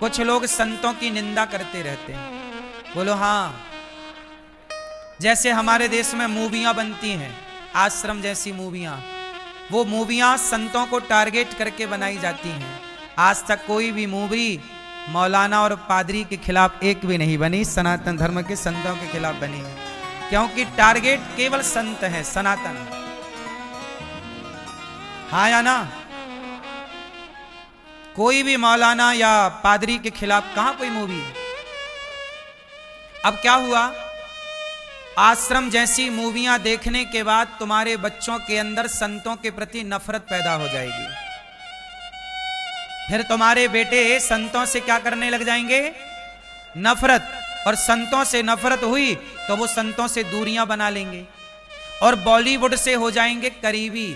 कुछ लोग संतों की निंदा करते रहते हैं। बोलो हाँ, जैसे हमारे देश में मूवियां बनती हैं, आश्रम जैसी मूवियां, वो मूवियां संतों को टारगेट करके बनाई जाती हैं। आज तक कोई भी मूवी मौलाना और पादरी के खिलाफ एक भी नहीं बनी, सनातन धर्म के संतों के खिलाफ बनी है, क्योंकि टारगेट केवल संत है, सनातन। हाँ या ना? कोई भी मौलाना या पादरी के खिलाफ कहां कोई मूवी है। अब क्या हुआ, आश्रम जैसी मूवियां देखने के बाद तुम्हारे बच्चों के अंदर संतों के प्रति नफरत पैदा हो जाएगी। फिर तुम्हारे बेटे संतों से क्या करने लग जाएंगे? नफरत। और संतों से नफरत हुई तो वो संतों से दूरियां बना लेंगे और बॉलीवुड से हो जाएंगे करीबी।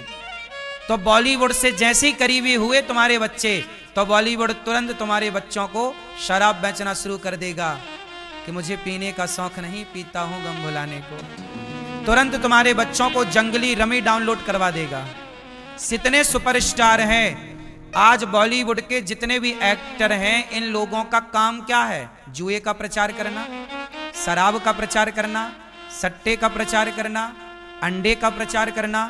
तो बॉलीवुड से जैसे ही करीबी हुए तुम्हारे बच्चे, तो बॉलीवुड तुरंत तुम्हारे बच्चों को शराब बेचना शुरू कर देगा कि मुझे पीने का शौक नहीं, पीता हूं गम भुलाने को। तुरंत तुम्हारे बच्चों को जंगली रमी डाउनलोड करवा देगा। जितने सुपरस्टार हैं आज बॉलीवुड के, जितने भी एक्टर हैं, इन लोगों का काम क्या है? जुए का प्रचार करना, शराब का प्रचार करना, सट्टे का प्रचार करना, अंडे का प्रचार करना,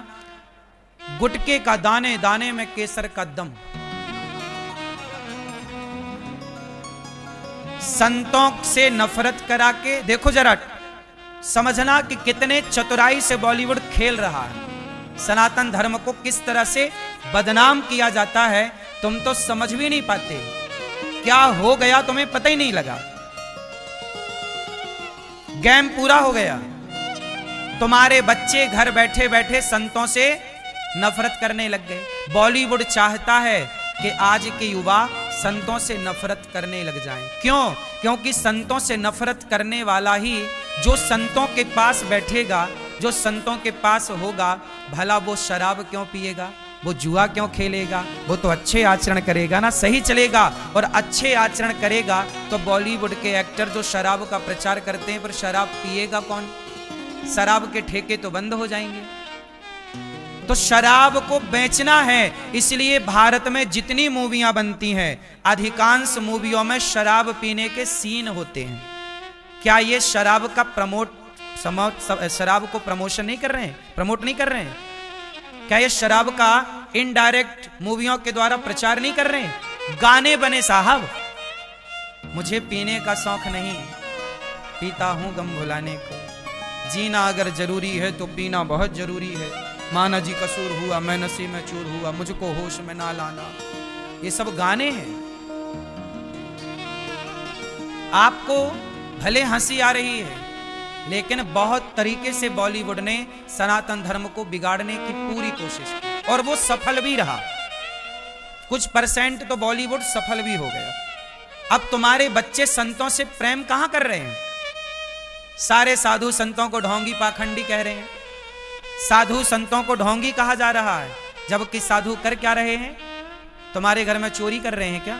गुटके का दाने दाने में केसर का दम। संतों से नफरत करा के देखो जरा, समझना कि कितने चतुराई से बॉलीवुड खेल रहा है। सनातन धर्म को किस तरह से बदनाम किया जाता है तुम तो समझ भी नहीं पाते। क्या हो गया तुम्हें पता ही नहीं लगा, गेम पूरा हो गया। तुम्हारे बच्चे घर बैठे बैठे संतों से नफरत करने लग गए। बॉलीवुड चाहता है कि आज के युवा संतों से नफरत करने लग जाएं। क्यों? क्योंकि संतों से नफरत करने वाला ही जो संतों के पास बैठेगा, जो संतों के पास होगा, भला वो शराब क्यों पिएगा, वो जुआ क्यों खेलेगा? वो तो अच्छे आचरण करेगा ना, सही चलेगा। और अच्छे आचरण करेगा तो बॉलीवुड के एक्टर जो शराब का प्रचार करते हैं, पर शराब पिएगा कौन? शराब के ठेके तो बंद हो जाएंगे। तो शराब को बेचना है, इसलिए भारत में जितनी मूवियां बनती हैं, अधिकांश मूवियों में शराब पीने के सीन होते हैं। क्या ये शराब का शराब को प्रमोशन नहीं कर रहे हैं, प्रमोट नहीं कर रहे हैं? क्या ये शराब का इनडायरेक्ट मूवियों के द्वारा प्रचार नहीं कर रहे हैं? गाने बने साहब, मुझे पीने का शौक नहीं, पीता हूं गम भुलाने को, जीना अगर जरूरी है तो पीना बहुत जरूरी है, माना जी कसूर हुआ, मैं नशे में चूर हुआ, मुझको होश में ना लाना। ये सब गाने हैं। आपको भले हंसी आ रही है, लेकिन बहुत तरीके से बॉलीवुड ने सनातन धर्म को बिगाड़ने की पूरी कोशिश की और वो सफल भी रहा। कुछ परसेंट तो बॉलीवुड सफल भी हो गया। अब तुम्हारे बच्चे संतों से प्रेम कहां कर रहे हैं? सारे साधु संतों को ढोंगी पाखंडी कह रहे हैं, साधु संतों को ढोंगी कहा जा रहा है, जबकि साधु कर क्या रहे हैं? तुम्हारे घर में चोरी कर रहे हैं क्या?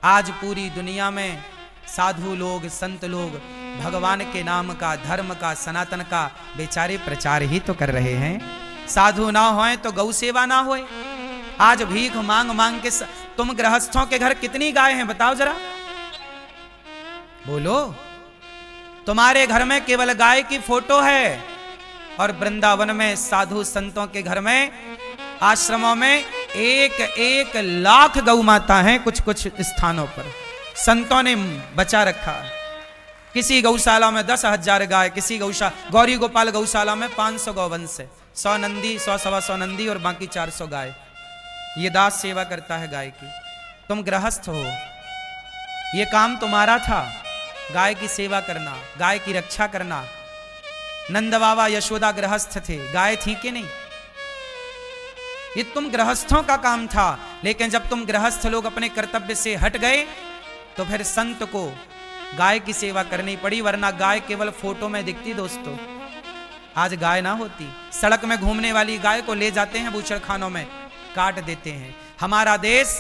आज पूरी दुनिया में साधु लोग, संत लोग भगवान के नाम का, धर्म का, सनातन का बेचारे प्रचार ही तो कर रहे हैं। साधु ना होए तो गौ सेवा ना होए। आज भीख मांग मांग के तुम गृहस्थों के घर कितनी गाय हैं बताओ जरा, बोलो। तुम्हारे घर में केवल गाय की फोटो है और वृंदावन में साधु संतों के घर में, आश्रमों में एक एक लाख गौ माता हैं। कुछ कुछ स्थानों पर संतों ने बचा रखा। किसी गौशाला में 10,000 गाय, किसी गौरी गोपाल गौशाला में 500 गौवंश है, 100 नंदी, 100-125 नंदी और बाकी 400 गाय। ये दास सेवा करता है गाय की। तुम गृहस्थ हो, ये काम तुम्हारा था, गाय की सेवा करना, गाय की रक्षा करना। नंद बाबा यशोदा गृहस्थ थे, गाय थी कि नहीं? ये तुम गृहस्थों का काम था। लेकिन जब तुम गृहस्थ लोग अपने कर्तव्य से हट गए तो फिर संत को गाय की सेवा करनी पड़ी, वरना गाय केवल फोटो में दिखती दोस्तों। आज गाय ना होती, सड़क में घूमने वाली गाय को ले जाते हैं बूचड़ खानों में, काट देते हैं। हमारा देश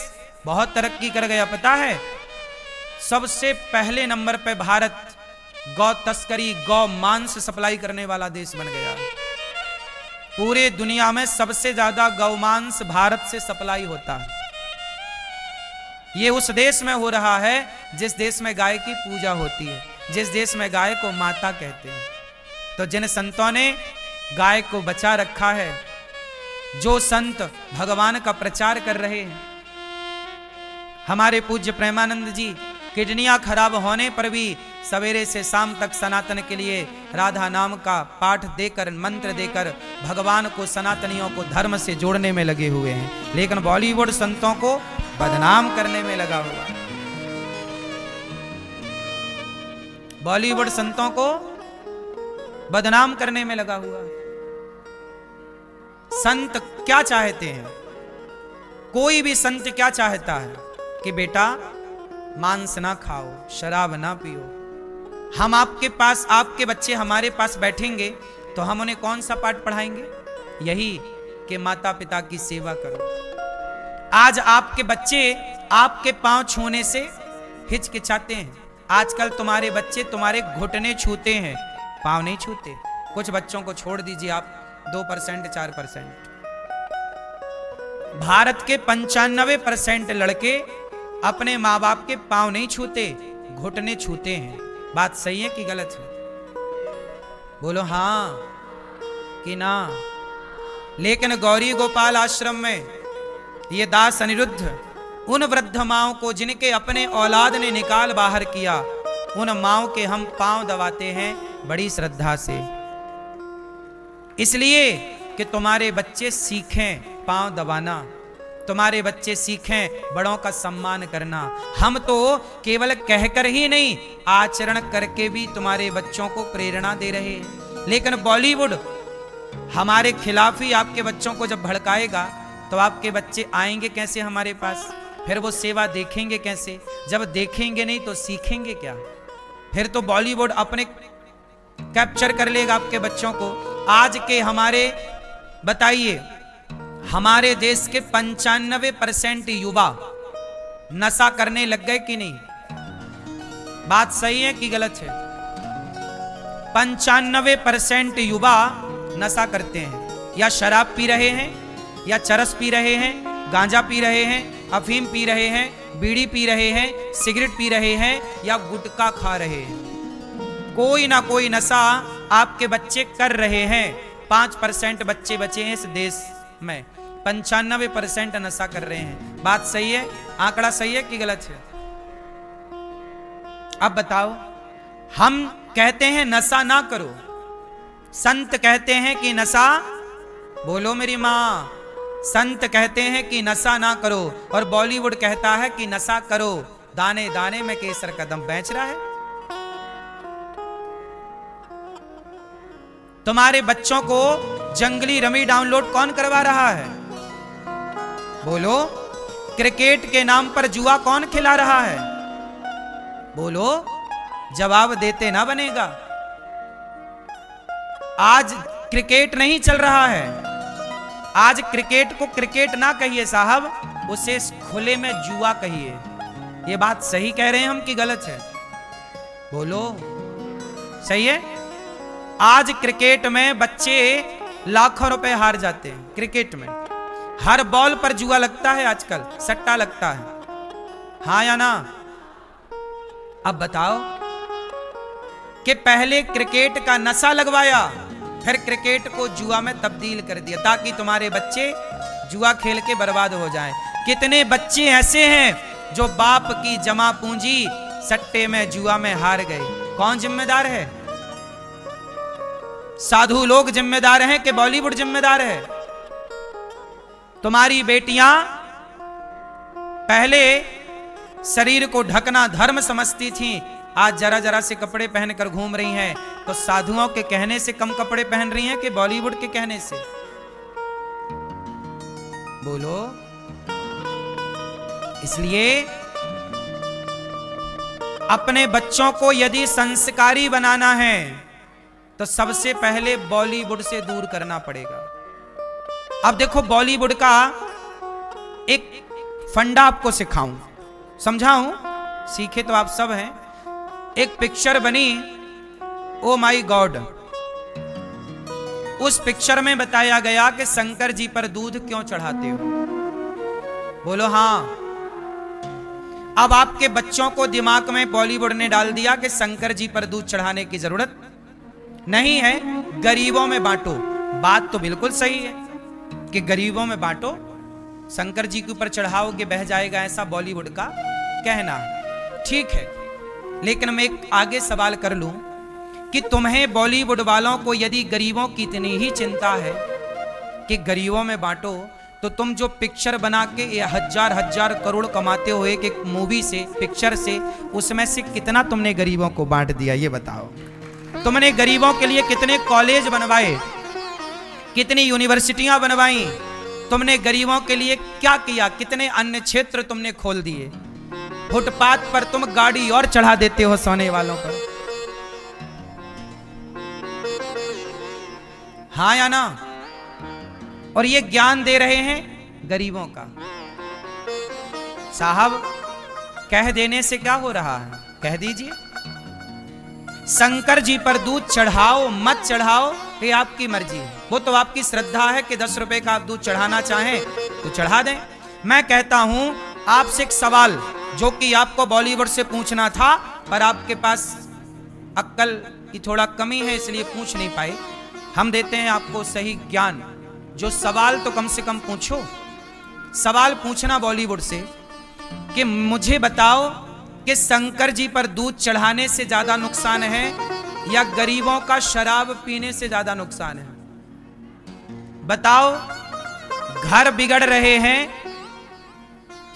बहुत तरक्की कर गया, पता है? सबसे पहले नंबर पे भारत गौ तस्करी, गौ मांस सप्लाई करने वाला देश बन गया। पूरे दुनिया में सबसे ज्यादा गौ मांस भारत से सप्लाई होता है। ये उस देश में हो रहा है जिस देश में गाय की पूजा होती है, जिस देश में गाय को माता कहते हैं। तो जिन संतों ने गाय को बचा रखा है, जो संत भगवान का प्रचार कर रहे हैं, हमारे पूज्य प्रेमानंद जी किडनियां खराब होने पर भी सवेरे से शाम तक सनातन के लिए राधा नाम का पाठ देकर, मंत्र देकर भगवान को, सनातनियों को धर्म से जोड़ने में लगे हुए हैं। लेकिन बॉलीवुड संतों को बदनाम करने में लगा हुआ है। बॉलीवुड संतों को बदनाम करने में लगा हुआ। संत क्या चाहते हैं? कोई भी संत क्या चाहता है कि बेटा मांस ना खाओ, शराब ना पियो। हम आपके पास, आपके बच्चे हमारे पास बैठेंगे तो हम उन्हें कौन सा पाठ पढ़ाएंगे? यही कि माता पिता की सेवा करो। आज आपके बच्चे आपके पांव छूने से हिचकिचाते हैं। आजकल तुम्हारे बच्चे तुम्हारे घुटने छूते हैं, पांव नहीं छूते। कुछ बच्चों को छोड़ दीजिए आप, 2% 4%। भारत के 95% लड़के अपने माँ बाप के पांव नहीं छूते, घुटने छूते हैं। बात सही है कि गलत है? बोलो हाँ कि ना। लेकिन गौरी गोपाल आश्रम में ये दास अनिरुद्ध उन वृद्ध माओं को, जिनके अपने औलाद ने निकाल बाहर किया, उन माओं के हम पांव दबाते हैं बड़ी श्रद्धा से, इसलिए कि तुम्हारे बच्चे सीखें पांव दबाना, तुम्हारे बच्चे सीखें बड़ों का सम्मान करना। हम तो केवल कहकर ही नहीं, आचरण करके भी तुम्हारे बच्चों को प्रेरणा दे रहे हैं। लेकिन बॉलीवुड हमारे खिलाफ ही आपके बच्चों को जब भड़काएगा तो आपके बच्चे आएंगे कैसे हमारे पास? फिर वो सेवा देखेंगे कैसे? जब देखेंगे नहीं तो सीखेंगे क्या? फिर तो बॉलीवुड अपने कैप्चर कर लेगा आपके बच्चों को। आज के हमारे, बताइए, हमारे देश के 95% युवा नशा करने लग गए कि नहीं? बात सही है कि गलत है? 95% युवा नशा करते हैं, या शराब पी रहे हैं, या चरस पी रहे हैं, गांजा पी रहे हैं, अफीम पी रहे हैं, बीड़ी पी रहे हैं, सिगरेट पी रहे हैं, या गुटखा खा रहे हैं। कोई ना कोई नशा आपके बच्चे कर रहे हैं। 5% बच्चे बचे हैं इस देश में, 95% नशा कर रहे हैं। बात सही है? आंकड़ा सही है कि गलत है? अब बताओ। हम कहते हैं नशा ना करो, संत कहते हैं कि नशा, बोलो मेरी मां, संत कहते हैं कि नशा ना करो, और बॉलीवुड कहता है कि नशा करो। दाने दाने में केसर कदम बेच रहा है। तुम्हारे बच्चों को जंगली रमी डाउनलोड कौन करवा रहा है? बोलो। क्रिकेट के नाम पर जुआ कौन खिला रहा है? बोलो। जवाब देते ना बनेगा। आज क्रिकेट नहीं चल रहा है। आज क्रिकेट को क्रिकेट ना कहिए साहब, उसे खुले में जुआ कहिए। ये बात सही कह रहे हैं हम कि गलत है? बोलो। सही है? आज क्रिकेट में बच्चे लाखों रुपए हार जाते हैं। क्रिकेट में हर बॉल पर जुआ लगता है, आजकल सट्टा लगता है। हाँ या ना? अब बताओ कि पहले क्रिकेट का नशा लगवाया, फिर क्रिकेट को जुआ में तब्दील कर दिया ताकि तुम्हारे बच्चे जुआ खेल के बर्बाद हो जाएं। कितने बच्चे ऐसे हैं जो बाप की जमा पूंजी सट्टे में, जुआ में हार गए? कौन जिम्मेदार है? साधु लोग जिम्मेदार हैं कि बॉलीवुड जिम्मेदार है? तुम्हारी बेटियां पहले शरीर को ढकना धर्म समझती थीं, आज जरा जरा से कपड़े पहनकर घूम रही हैं। तो साधुओं के कहने से कम कपड़े पहन रही हैं कि बॉलीवुड के कहने से? बोलो। इसलिए अपने बच्चों को यदि संस्कारी बनाना है तो सबसे पहले बॉलीवुड से दूर करना पड़ेगा। अब देखो, बॉलीवुड का एक फंडा आपको सिखाऊं, समझाऊं, सीखे तो आप सब हैं। एक पिक्चर बनी, ओ माई गॉड। उस पिक्चर में बताया गया कि शंकर जी पर दूध क्यों चढ़ाते हो? बोलो हाँ। अब आपके बच्चों को दिमाग में बॉलीवुड ने डाल दिया कि शंकर जी पर दूध चढ़ाने की जरूरत नहीं है, गरीबों में बांटो। बात तो बिल्कुल सही है कि गरीबों में बांटो, शंकर जी के ऊपर चढ़ाओगे बह जाएगा, ऐसा बॉलीवुड का कहना है। ठीक है, लेकिन मैं एक आगे सवाल कर लूं कि तुम्हें बॉलीवुड वालों को यदि गरीबों की इतनी ही चिंता है कि गरीबों में बांटो, तो तुम जो पिक्चर बना के ये हजार हजार करोड़ कमाते हो एक मूवी से, पिक्चर से, उसमें से कितना तुमने गरीबों को बांट दिया ये बताओ। तुमने गरीबों के लिए कितने कॉलेज बनवाए, कितनी यूनिवर्सिटियां बनवाई, तुमने गरीबों के लिए क्या किया, कितने अन्य क्षेत्र तुमने खोल दिए। फुटपाथ पर तुम गाड़ी और चढ़ा देते हो सोने वालों पर, हाँ या ना? और ये ज्ञान दे रहे हैं गरीबों का। साहब कह देने से क्या हो रहा है, कह दीजिए। शंकर जी पर दूध चढ़ाओ मत चढ़ाओ ये आपकी मर्जी है, वो तो आपकी श्रद्धा है कि 10 रुपए का आप दूध चढ़ाना चाहें तो चढ़ा दें। मैं कहता हूं आपसे एक सवाल जो कि आपको बॉलीवुड से पूछना था, पर आपके पास अक्ल की थोड़ा कमी है इसलिए पूछ नहीं पाए। हम देते हैं आपको सही ज्ञान, जो सवाल तो कम से कम पूछो। सवाल पूछना बॉलीवुड से कि मुझे बताओ कि शंकर जी पर दूध चढ़ाने से ज्यादा नुकसान है या गरीबों का शराब पीने से ज्यादा नुकसान है? बताओ। घर बिगड़ रहे हैं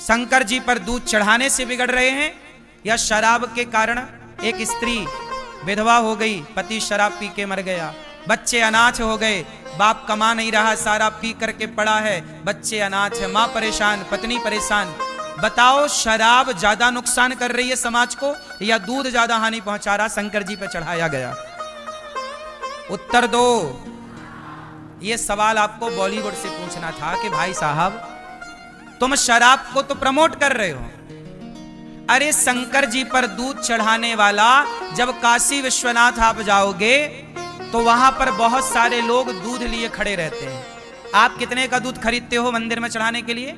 शंकर जी पर दूध चढ़ाने से बिगड़ रहे हैं या शराब के कारण? एक स्त्री विधवा हो गई, पति शराब पी के मर गया, बच्चे अनाथ हो गए, बाप कमा नहीं रहा, सारा पी करके पड़ा है, बच्चे अनाथ है, मां परेशान, पत्नी परेशान। बताओ शराब ज्यादा नुकसान कर रही है समाज को या दूध ज्यादा हानि पहुंचा रहा शंकर जी पर चढ़ाया गया? उत्तर दो। यह सवाल आपको बॉलीवुड से पूछना था कि भाई साहब तुम शराब को तो प्रमोट कर रहे हो, अरे शंकर जी पर दूध चढ़ाने वाला, जब काशी विश्वनाथ आप जाओगे तो वहां पर बहुत सारे लोग दूध लिए खड़े रहते हैं। आप कितने का दूध खरीदते हो मंदिर में चढ़ाने के लिए?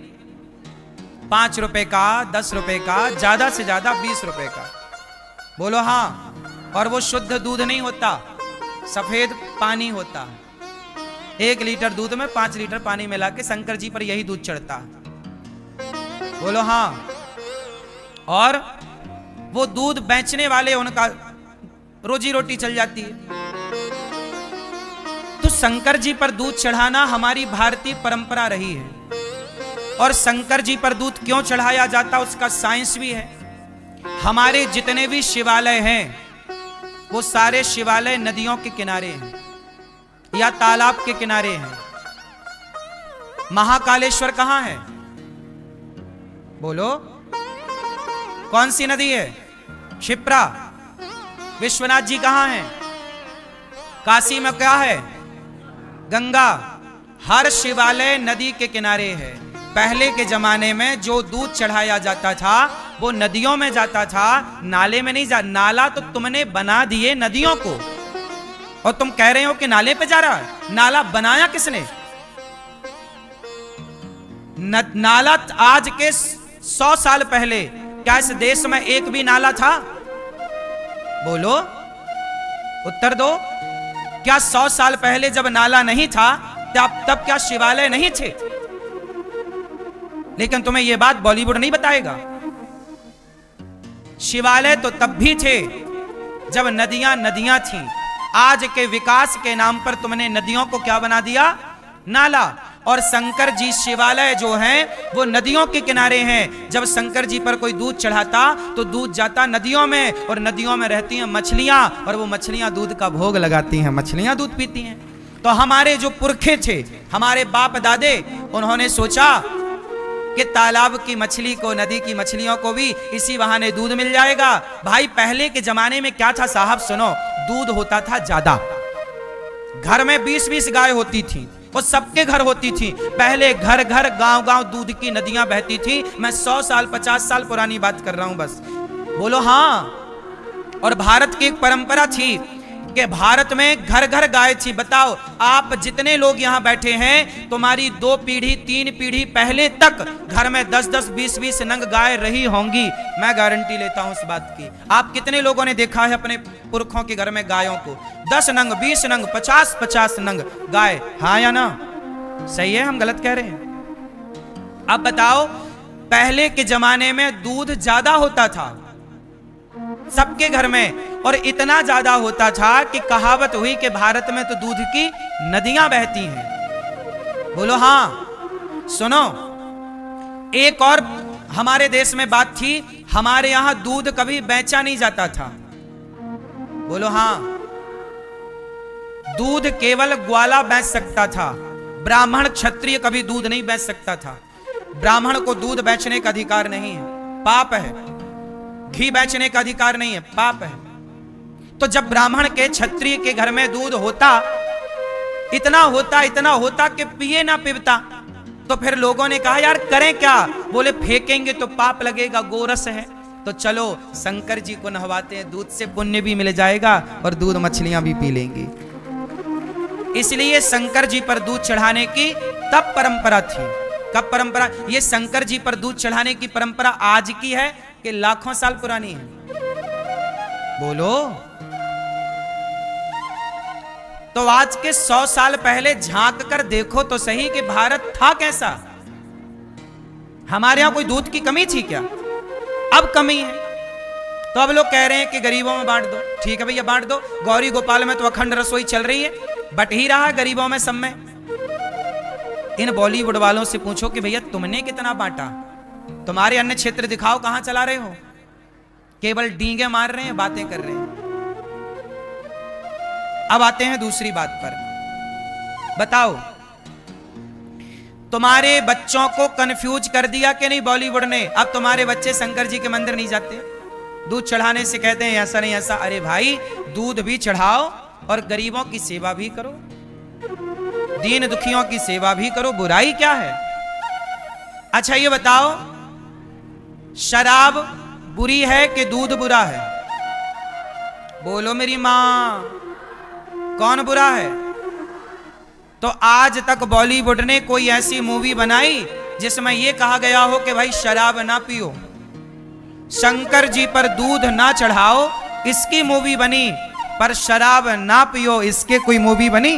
5 रुपए का, 10 रुपए का, ज्यादा से ज्यादा 20 रुपए का। बोलो हाँ। और वो शुद्ध दूध नहीं होता, सफेद पानी होता। 1 लीटर दूध में 5 लीटर पानी मिला के शंकर जी पर यही दूध चढ़ता। बोलो हाँ। और वो दूध बेचने वाले, उनका रोजी रोटी चल जाती है। तो शंकर जी पर दूध चढ़ाना हमारी भारतीय परंपरा रही है, और शंकर जी पर दूध क्यों चढ़ाया जाता उसका साइंस भी है। हमारे जितने भी शिवालय हैं वो सारे शिवालय नदियों के किनारे हैं या तालाब के किनारे हैं। महाकालेश्वर कहां है? बोलो कौन सी नदी है? क्षिप्रा। विश्वनाथ जी कहां हैं? काशी में क्या है? गंगा। हर शिवालय नदी के किनारे है। पहले के जमाने में जो दूध चढ़ाया जाता था वो नदियों में जाता था, नाले में नहीं जा। नाला तो तुमने बना दिए नदियों को, और तुम कह रहे हो कि नाले पे जा रहा है। नाला बनाया किसने? नाला आज के 100 साल पहले क्या इस देश में एक भी नाला था? बोलो, उत्तर दो। क्या 100 साल पहले जब नाला नहीं था तब क्या शिवालय नहीं थे? लेकिन तुम्हें यह बात बॉलीवुड नहीं बताएगा। शिवालय तो तब भी थे जब नदियां नदियां थीं। आज के विकास के नाम पर तुमने नदियों को क्या बना दिया? नाला। और शंकर जी शिवालय जो हैं वो नदियों के किनारे हैं। जब शंकर जी पर कोई दूध चढ़ाता तो दूध जाता नदियों में, और नदियों में रहती हैं मछलियां, और वो मछलियां दूध का भोग लगाती हैं, मछलियां दूध पीती हैं। तो हमारे जो पुरखे थे, हमारे बाप दादे, उन्होंने सोचा कि तालाब की मछली को, नदी की मछलियों को भी इसी बहाने दूध मिल जाएगा। भाई पहले के जमाने में क्या था साहब, सुनो, दूध होता था ज्यादा। घर में 20-20 गाय होती थी, वो सबके घर होती थी। पहले घर घर गांव गांव दूध की नदियां बहती थी। मैं 100 साल 50 साल पुरानी बात कर रहा हूं बस। बोलो हाँ। और भारत की एक परंपरा थी कि भारत में घर घर गाय थी। बताओ, आप जितने लोग यहां बैठे हैं, तुम्हारी 2 पीढ़ी 3 पीढ़ी पहले तक घर में 10-10 20-20 नंग गाय रही होंगी। मैं गारंटी लेता हूं इस बात की। आप कितने लोगों ने देखा है अपने पुरखों के घर में गायों को? 10 नंग 20 नंग 50-50 नंग गाय, हाँ या ना? सही है, हम गलत कह रहे हैं? अब बताओ, पहले के जमाने में दूध ज्यादा होता था सबके घर में, और इतना ज्यादा होता था कि कहावत हुई कि भारत में तो दूध की नदियां बहती हैं। बोलो हाँ। सुनो, एक और हमारे देश में बात थी, हमारे यहां दूध कभी बेचा नहीं जाता था। बोलो हाँ। दूध केवल ग्वाला बेच सकता था, ब्राह्मण क्षत्रिय कभी दूध नहीं बेच सकता था। ब्राह्मण को दूध बेचने का अधिकार नहीं है, पाप है। घी बेचने का अधिकार नहीं है, पाप है। तो जब ब्राह्मण के क्षत्रिय के घर में दूध होता, इतना होता कि पिए ना पिबता, तो फिर लोगों ने कहा यार करें क्या? बोले फेंकेंगे तो पाप लगेगा, गोरस है। तो चलो शंकर जी को नहवाते हैं, दूध से पुण्य भी मिल जाएगा और दूध मछलियां भी पी लेंगी। इसलिए शंकर जी पर दूध चढ़ाने की तब परंपरा थी। कब परंपरा? ये शंकर जी पर दूध चढ़ाने की परंपरा आज की है कि लाखों साल पुरानी है? बोलो। तो आज के 100 साल पहले झांक कर देखो तो सही कि भारत था कैसा। हमारे यहां कोई दूध की कमी थी क्या? अब कमी है। तो अब लोग कह रहे हैं कि गरीबों में बांट दो। ठीक है भैया, बांट दो। गौरी गोपाल में तो अखंड रसोई चल रही है, बट ही रहा गरीबों में, सब में। इन बॉलीवुड वालों से पूछो कि भैया तुमने कितना बांटा? तुम्हारे अन्य क्षेत्र दिखाओ, कहां चला रहे हो? केवल डींगे मार रहे हैं, बातें कर रहे हैं। अब आते हैं दूसरी बात पर। बताओ, तुम्हारे बच्चों को कंफ्यूज कर दिया कि नहीं बॉलीवुड ने? अब तुम्हारे बच्चे शंकर जी के मंदिर नहीं जाते, दूध चढ़ाने से कहते हैं ऐसा नहीं ऐसा। अरे भाई, दूध भी चढ़ाओ और गरीबों की सेवा भी करो, दीन दुखियों की सेवा भी करो, बुराई क्या है? अच्छा ये बताओ, शराब बुरी है कि दूध बुरा है? बोलो मेरी मां, कौन बुरा है? तो आज तक बॉलीवुड ने कोई ऐसी मूवी बनाई जिसमें यह कहा गया हो कि भाई शराब ना पियो, शंकर जी पर दूध ना चढ़ाओ, इसकी मूवी बनी, पर शराब ना पियो इसके कोई मूवी बनी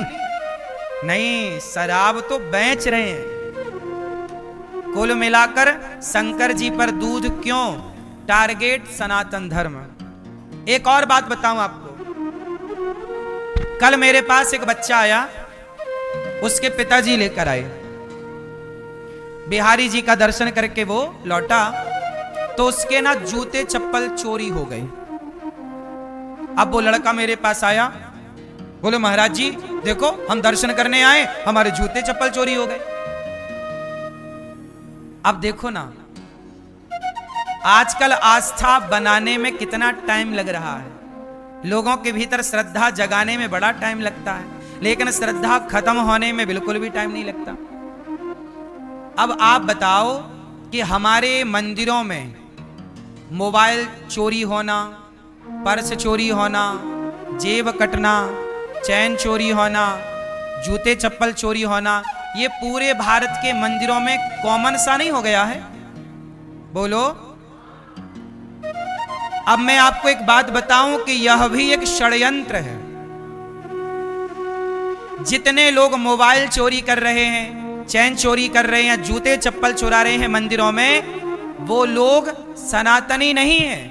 नहीं। शराब तो बेच रहे हैं। कुल मिलाकर शंकर जी पर दूध क्यों? टारगेट सनातन धर्म। एक और बात बताऊं आपको, कल मेरे पास एक बच्चा आया, उसके पिताजी लेकर आए, बिहारी जी का दर्शन करके वो लौटा, तो उसके ना जूते चप्पल चोरी हो गए। अब वो लड़का मेरे पास आया, बोले महाराज जी देखो हम दर्शन करने आए, हमारे जूते चप्पल चोरी हो गए। अब देखो ना, आजकल आस्था बनाने में कितना टाइम लग रहा है। लोगों के भीतर श्रद्धा जगाने में बड़ा टाइम लगता है, लेकिन श्रद्धा खत्म होने में बिल्कुल भी टाइम नहीं लगता। अब आप बताओ कि हमारे मंदिरों में मोबाइल चोरी होना, पर्स चोरी होना, जेब कटना, चैन चोरी होना, जूते चप्पल चोरी होना, ये पूरे भारत के मंदिरों में कॉमन सा नहीं हो गया है? बोलो। अब मैं आपको एक बात बताऊं कि यह भी एक षड्यंत्र है। जितने लोग मोबाइल चोरी कर रहे हैं, चैन चोरी कर रहे हैं, जूते चप्पल चुरा रहे हैं मंदिरों में, वो लोग सनातनी नहीं है।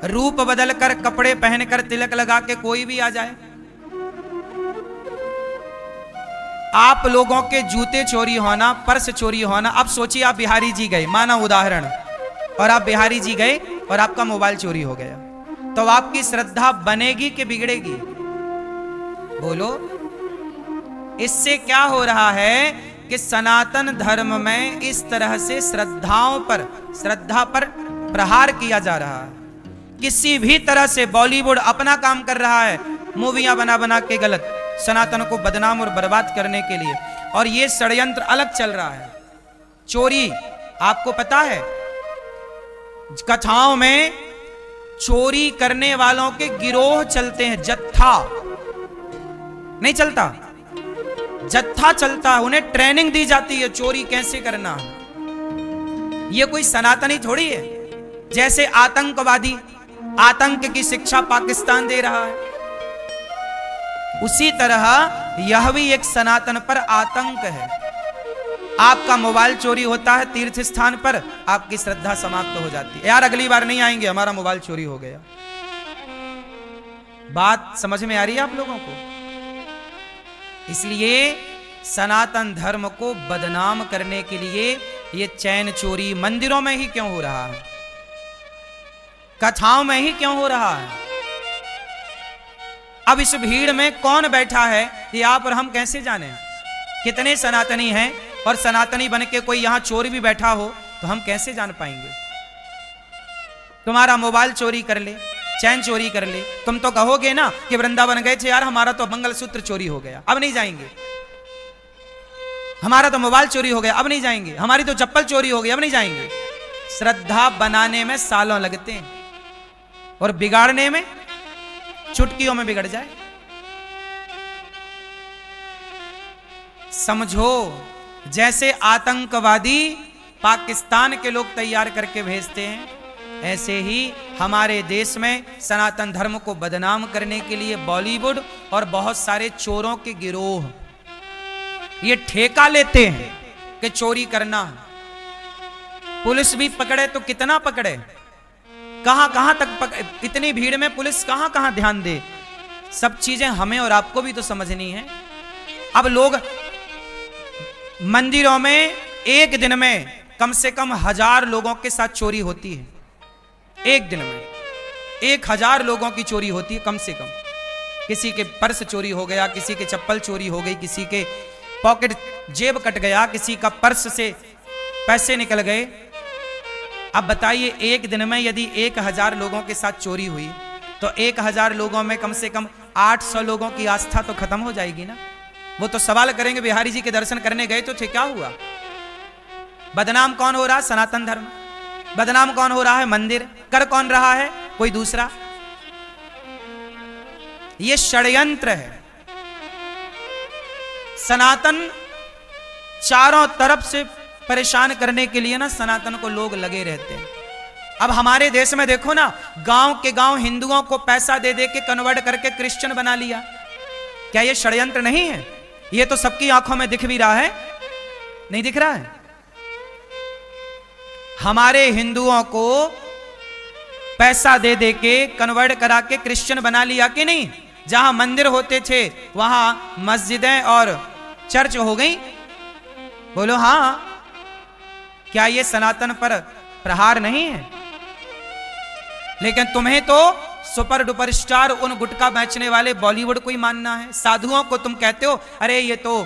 रूप बदलकर, कपड़े पहनकर, तिलक लगा के कोई भी आ जाए, आप लोगों के जूते चोरी होना, पर्स चोरी होना। अब सोचिए आप बिहारी जी गए, माना उदाहरण, और आप बिहारी जी गए और आपका मोबाइल चोरी हो गया, तो आपकी श्रद्धा बनेगी कि बिगड़ेगी? बोलो। इससे क्या हो रहा है कि सनातन धर्म में इस तरह से श्रद्धा पर प्रहार किया जा रहा है। किसी भी तरह से बॉलीवुड अपना काम कर रहा है, मूवियां बना बना के गलत, सनातन को बदनाम और बर्बाद करने के लिए, और ये षड्यंत्र अलग चल रहा है। चोरी, आपको पता है कथाओं में चोरी करने वालों के गिरोह चलते हैं, जत्था नहीं चलता, जत्था चलता है, उन्हें ट्रेनिंग दी जाती है चोरी कैसे करना है। ये कोई सनातनी थोड़ी है। जैसे आतंकवादी आतंक की शिक्षा पाकिस्तान दे रहा है, उसी तरह यह भी एक सनातन पर आतंक है। आपका मोबाइल चोरी होता है तीर्थ स्थान पर, आपकी श्रद्धा समाप्त हो जाती है। यार अगली बार नहीं आएंगे, हमारा मोबाइल चोरी हो गया। बात समझ में आ रही है आप लोगों को? इसलिए सनातन धर्म को बदनाम करने के लिए ये चैन चोरी मंदिरों में ही क्यों हो रहा है, कथाओं में ही क्यों हो रहा है? अब इस भीड़ में कौन बैठा है कि आप और हम कैसे जाने? कितने सनातनी हैं, और सनातनी बन के कोई यहां चोर भी बैठा हो तो हम कैसे जान पाएंगे? तुम्हारा मोबाइल चोरी कर ले, चैन चोरी कर ले, तुम तो कहोगे ना कि वृंदावन गए थे यार, हमारा तो मंगलसूत्र चोरी हो गया, अब नहीं जाएंगे। हमारा तो मोबाइल चोरी हो गया, अब नहीं जाएंगे। हमारी तो चप्पल चोरी हो गई, अब नहीं जाएंगे। श्रद्धा बनाने में सालों लगते हैं और बिगाड़ने में चुटकियों में बिगड़ जाए। समझो, जैसे आतंकवादी पाकिस्तान के लोग तैयार करके भेजते हैं, ऐसे ही हमारे देश में सनातन धर्म को बदनाम करने के लिए बॉलीवुड और बहुत सारे चोरों के गिरोह ये ठेका लेते हैं कि चोरी करना है। पुलिस भी पकड़े तो कितना पकड़े, कहां कहां तक इतनी भीड़ में पुलिस कहां कहां ध्यान दे। सब चीजें हमें और आपको भी तो समझनी है। अब लोग मंदिरों में एक दिन में कम से कम 1000 लोगों के साथ चोरी होती है। एक दिन में 1000 लोगों की चोरी होती है कम से कम। किसी के पर्स चोरी हो गया, किसी के चप्पल चोरी हो गई, किसी के पॉकेट जेब कट गया, किसी का पर्स से पैसे निकल गए। अब बताइए, एक दिन में यदि 1000 लोगों के साथ चोरी हुई तो 1000 लोगों में कम से कम 800 लोगों की आस्था तो खत्म हो जाएगी ना। वो तो सवाल करेंगे, बिहारी जी के दर्शन करने गए तो थे, क्या हुआ? बदनाम कौन हो रहा? सनातन धर्म। बदनाम कौन हो रहा है? मंदिर। कर कौन रहा है? कोई दूसरा। ये षड्यंत्र है। सनातन चारों तरफ से परेशान करने के लिए ना सनातन को लोग लगे रहते हैं। अब हमारे देश में देखो ना, गांव के गांव हिंदुओं को पैसा दे दे के कन्वर्ट करके क्रिश्चियन बना लिया। क्या ये षड्यंत्र नहीं है? ये तो सबकी आंखों में दिख भी रहा है, नहीं दिख रहा है? हमारे हिंदुओं को पैसा दे दे के कन्वर्ट करा के क्रिश्चियन बना लिया कि नहीं? जहां मंदिर होते थे वहां मस्जिदें और चर्च हो गई। बोलो हां। क्या ये सनातन पर प्रहार नहीं है? लेकिन तुम्हें तो सुपर डुपर स्टार उन गुटखा बेचने वाले बॉलीवुड को ही मानना है। साधुओं को तुम कहते हो अरे ये तो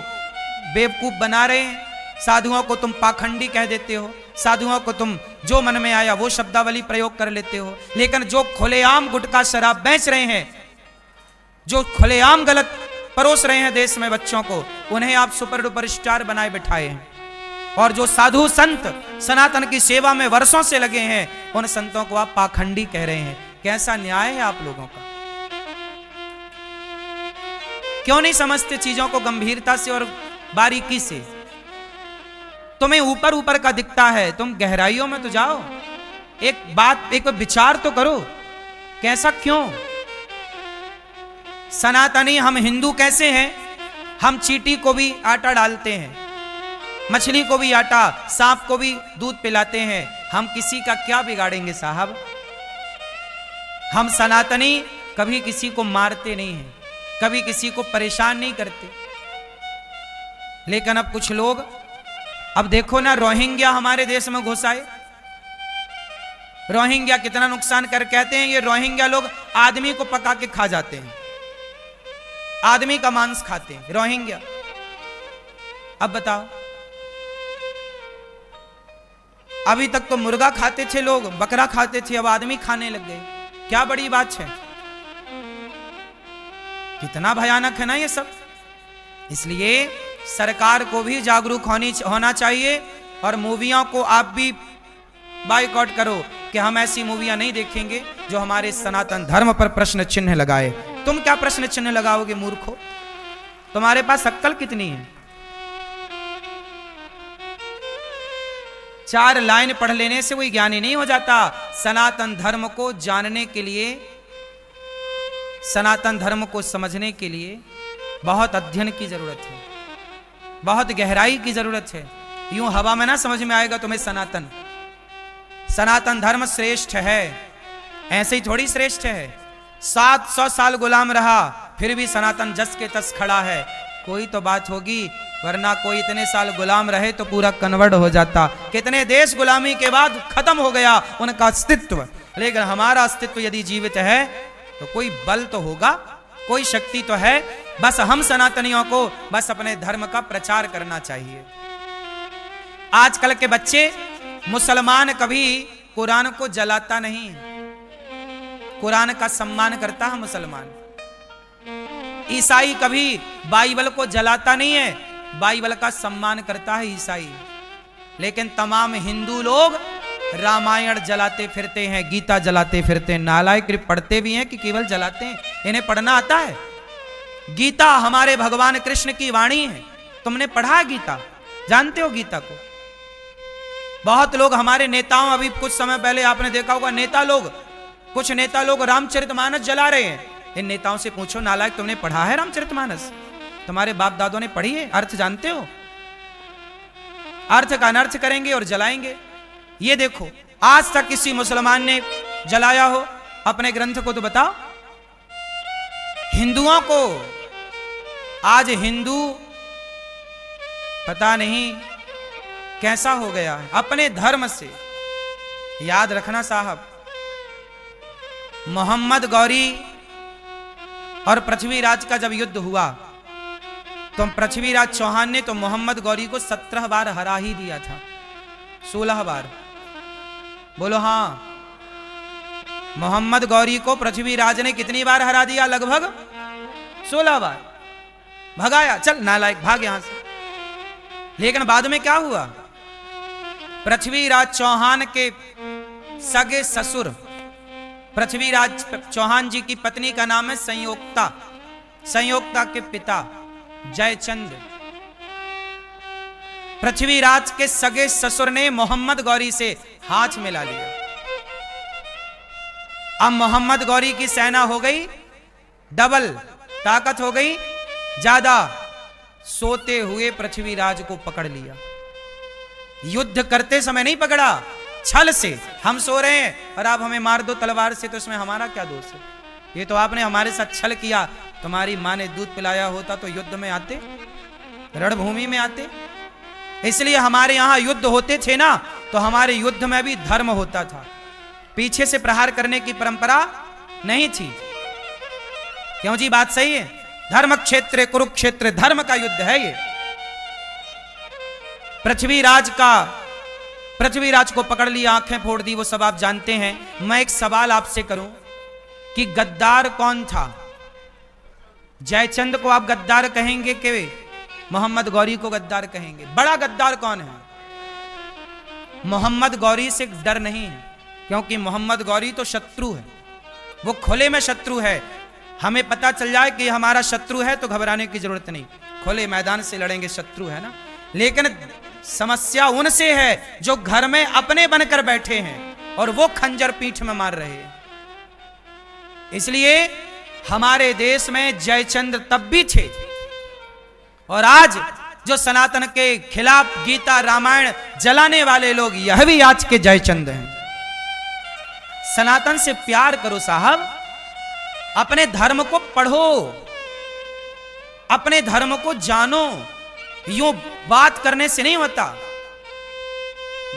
बेवकूफ बना रहे हैं, साधुओं को तुम पाखंडी कह देते हो, साधुओं को तुम जो मन में आया वो शब्दावली प्रयोग कर लेते हो। लेकिन जो खुलेआम गुटखा शराब बेच रहे हैं, जो खुलेआम गलत परोस रहे हैं देश में बच्चों को, उन्हें आप सुपर डुपर स्टार बनाए बिठाए हैं। और जो साधु संत सनातन की सेवा में वर्षों से लगे हैं, उन संतों को आप पाखंडी कह रहे हैं। कैसा न्याय है आप लोगों का? क्यों नहीं समझते चीजों को गंभीरता से और बारीकी से? तुम्हें ऊपर ऊपर का दिखता है, तुम गहराइयों में तो जाओ। एक बात, एक विचार तो करो, कैसा क्यों? सनातनी हम हिंदू कैसे हैं? हम चींटी को भी आटा डालते हैं, मछली को भी आटा, सांप को भी दूध पिलाते हैं। हम किसी का क्या बिगाड़ेंगे साहब? हम सनातनी कभी किसी को मारते नहीं हैं, कभी किसी को परेशान नहीं करते। लेकिन अब कुछ लोग, अब देखो ना, रोहिंग्या हमारे देश में घुस आए। रोहिंग्या कितना नुकसान कर, कहते हैं ये रोहिंग्या लोग आदमी को पका के खा जाते हैं, आदमी का मांस खाते हैं रोहिंग्या। अब बताओ, अभी तक तो मुर्गा खाते थे लोग, बकरा खाते थे, अब आदमी खाने लग गए। क्या बड़ी बात है? कितना भयानक है ना ये सब। इसलिए सरकार को भी जागरूक होना चाहिए और मूवियों को आप भी बायकॉट करो। कि हम ऐसी मूवियां नहीं देखेंगे जो हमारे सनातन धर्म पर प्रश्न चिन्ह लगाए। तुम क्या प्रश्न चिन्ह लगाओगे मूर्खो? तुम्हारे पास अक्ल कितनी है? 4 लाइन पढ़ लेने से कोई ज्ञानी नहीं हो जाता। सनातन धर्म को जानने के लिए, सनातन धर्म को समझने के लिए बहुत अध्ययन की जरूरत है, बहुत गहराई की जरूरत है। यूं हवा में ना समझ में आएगा तुम्हें सनातन। सनातन धर्म श्रेष्ठ है, ऐसे ही थोड़ी श्रेष्ठ है। 700 साल गुलाम रहा, फिर भी सनातन जस के तस खड़ा है। कोई तो बात होगी, वरना कोई इतने साल गुलाम रहे तो पूरा कन्वर्ट हो जाता। कितने देश गुलामी के बाद खत्म हो गया उनका अस्तित्व, लेकिन हमारा अस्तित्व यदि जीवित है तो कोई बल तो होगा, कोई शक्ति तो है। बस हम सनातनियों को बस अपने धर्म का प्रचार करना चाहिए। आजकल के बच्चे, मुसलमान कभी कुरान को जलाता नहीं है, कुरान का सम्मान करता है मुसलमान। ईसाई कभी बाइबल को जलाता नहीं है, बाइबल का सम्मान करता है ईसाई। लेकिन तमाम हिंदू लोग रामायण जलाते फिरते हैं, गीता जलाते फिरते हैं। नालायक पढ़ते भी हैं कि केवल जलाते हैं? इन्हें पढ़ना आता है? गीता हमारे भगवान कृष्ण की वाणी है। तुमने पढ़ा है गीता? जानते हो गीता को? बहुत लोग हमारे नेताओं, अभी कुछ समय पहले आपने देखा होगा नेता लोग, कुछ नेता लोग रामचरितमानस जला रहे हैं। इन नेताओं से पूछो, नालायक तुमने पढ़ा है रामचरितमानस? तुम्हारे बाप दादों ने पढ़ी है? अर्थ जानते हो? अर्थ का अनर्थ करेंगे और जलाएंगे। ये देखो, आज तक किसी मुसलमान ने जलाया हो अपने ग्रंथ को तो बताओ। हिंदुओं को आज हिंदू पता नहीं कैसा हो गया है अपने धर्म से। याद रखना साहब, मोहम्मद गौरी और पृथ्वीराज का जब युद्ध हुआ तो पृथ्वीराज चौहान ने तो मोहम्मद गौरी को 17 बार हरा ही दिया था। 16 बार बोलो हाँ। मोहम्मद गौरी को पृथ्वीराज ने कितनी बार हरा दिया? लगभग 16 बार। भगाया, चल नालायक भाग यहां से। लेकिन बाद में क्या हुआ? पृथ्वीराज चौहान के सगे ससुर, पृथ्वीराज चौहान जी की पत्नी का नाम है संयोक्ता, संयोक्ता के पिता जयचंद, पृथ्वीराज के सगे ससुर ने मोहम्मद गौरी से हाथ मिला लिया। अब मोहम्मद गौरी की सेना हो गई डबल, ताकत हो गई ज्यादा। सोते हुए पृथ्वीराज को पकड़ लिया। युद्ध करते समय नहीं पकड़ा, छल से। हम सो रहे हैं और आप हमें मार दो तलवार से, तो इसमें हमारा क्या दोष है? ये तो आपने हमारे साथ छल किया। तुम्हारी माँ ने दूध पिलाया होता तो युद्ध में आते, रणभूमि में आते। इसलिए हमारे यहां युद्ध होते थे ना, तो हमारे युद्ध में भी धर्म होता था। पीछे से प्रहार करने की परंपरा नहीं थी। क्यों जी? बात सही है। धर्म क्षेत्र कुरुक्षेत्र, धर्म का युद्ध है ये। पृथ्वीराज को पकड़ लिया, आंखें फोड़ दी, वो सब आप जानते हैं। मैं एक सवाल आपसे करूं कि गद्दार कौन था? जयचंद को आप गद्दार कहेंगे कि मोहम्मद गौरी को गद्दार कहेंगे? बड़ा गद्दार कौन है? मोहम्मद गौरी से डर नहीं है, क्योंकि मोहम्मद गौरी तो शत्रु है, वो खुले में शत्रु है। हमें पता चल जाए कि हमारा शत्रु है तो घबराने की जरूरत नहीं, खुले मैदान से लड़ेंगे, शत्रु है ना। लेकिन समस्या उनसे है जो घर में अपने बनकर बैठे हैं और वो खंजर पीठ में मार रहे हैं। इसलिए हमारे देश में जयचंद तब भी थे, और आज जो सनातन के खिलाफ गीता रामायण जलाने वाले लोग, यह भी आज के जयचंद हैं। सनातन से प्यार करो साहब, अपने धर्म को पढ़ो, अपने धर्म को जानो। यूं बात करने से नहीं होता।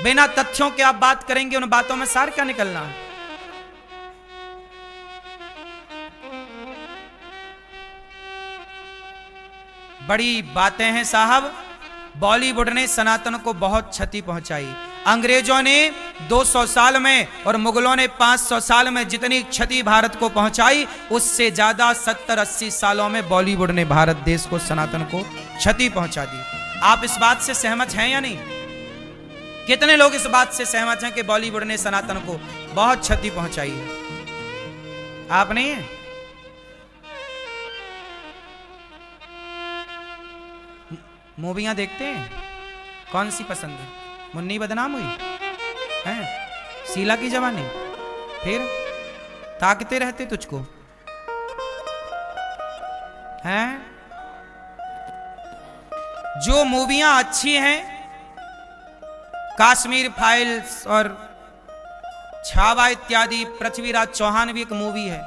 बिना तथ्यों के आप बात करेंगे, उन बातों में सार क्या निकलना है? बड़ी बातें हैं साहब। बॉलीवुड ने सनातन को बहुत क्षति पहुंचाई। अंग्रेजों ने 200 साल में और मुगलों ने 500 साल में जितनी क्षति भारत को पहुंचाई, उससे ज्यादा 70-80 सालों में बॉलीवुड ने भारत देश को, सनातन को क्षति पहुंचा दी। आप इस बात से सहमत हैं या नहीं? कितने लोग इस बात से सहमत हैं कि बॉलीवुड ने सनातन को बहुत क्षति पहुंचाई है। आपने मूवियां देखते हैं? कौन सी पसंद है? मुन्नी बदनाम हुई है, शीला की जवानी, फिर ताकते रहते तुझको हैं। जो मूवियां अच्छी हैं, कश्मीर फाइल्स और छावा इत्यादि, पृथ्वीराज चौहान भी एक मूवी है।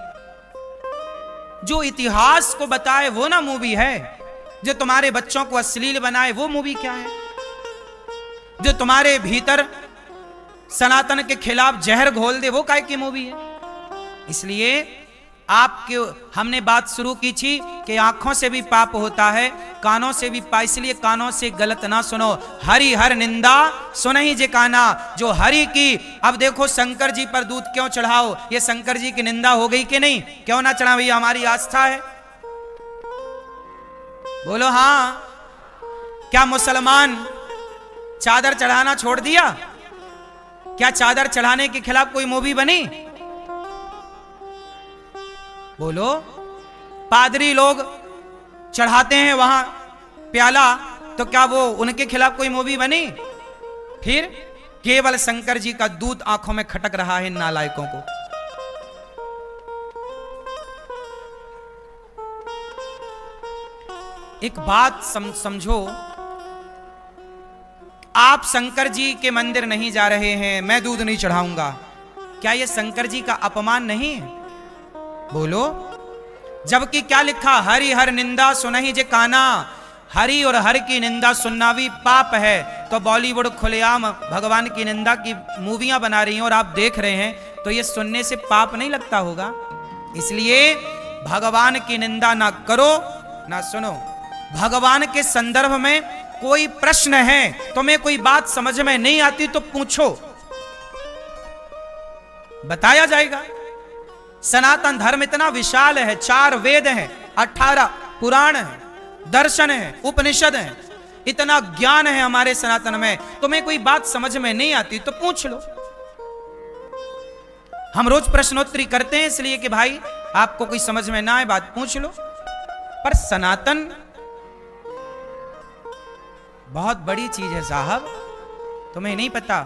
जो इतिहास को बताए वो ना मूवी है। जो तुम्हारे बच्चों को अश्लील बनाए वो मूवी क्या है? जो तुम्हारे भीतर सनातन के खिलाफ जहर घोल दे वो काय की मूवी है? इसलिए आपके हमने बात शुरू की थी कि आंखों से भी पाप होता है, कानों से भी पाप, इसलिए कानों से गलत ना सुनो। हरि हर निंदा सुनहि जे काना, जो हरि की। अब देखो शंकर जी पर दूध क्यों चढ़ाओ? ये शंकर जी की निंदा हो गई कि नहीं? क्यों ना चढ़ा? भैया हमारी आस्था है। बोलो हाँ। क्या मुसलमान चादर चढ़ाना छोड़ दिया? क्या चादर चढ़ाने के खिलाफ कोई मूवी बनी? बोलो। पादरी लोग चढ़ाते हैं वहां प्याला, तो क्या वो उनके खिलाफ कोई मूवी बनी? फिर केवल शंकर जी का दूध आंखों में खटक रहा है इन नालायकों को। एक बात समझो, आप शंकर जी के मंदिर नहीं जा रहे हैं, मैं दूध नहीं चढ़ाऊंगा, क्या यह शंकर जी का अपमान नहीं है? बोलो। जबकि क्या लिखा? हरि हर निंदा सुनहि जे काना। हरि और हर की निंदा सुनना भी पाप है। तो बॉलीवुड खुलेआम भगवान की निंदा की मूवियां बना रही हैं और आप देख रहे हैं, तो ये सुनने से पाप नहीं लगता होगा? इसलिए भगवान की निंदा ना करो ना सुनो। भगवान के संदर्भ में कोई प्रश्न है, तुम्हें कोई बात समझ में नहीं आती तो पूछो, बताया जाएगा। सनातन धर्म इतना विशाल है, 4 वेद हैं, 18 पुराण हैं, दर्शन है, उपनिषद है, इतना ज्ञान है हमारे सनातन में। तुम्हें कोई बात समझ में नहीं आती तो पूछ लो। हम रोज प्रश्नोत्तरी करते हैं इसलिए कि भाई आपको कोई समझ में ना आए बात पूछ लो। पर सनातन बहुत बड़ी चीज है साहब, तुम्हें नहीं पता।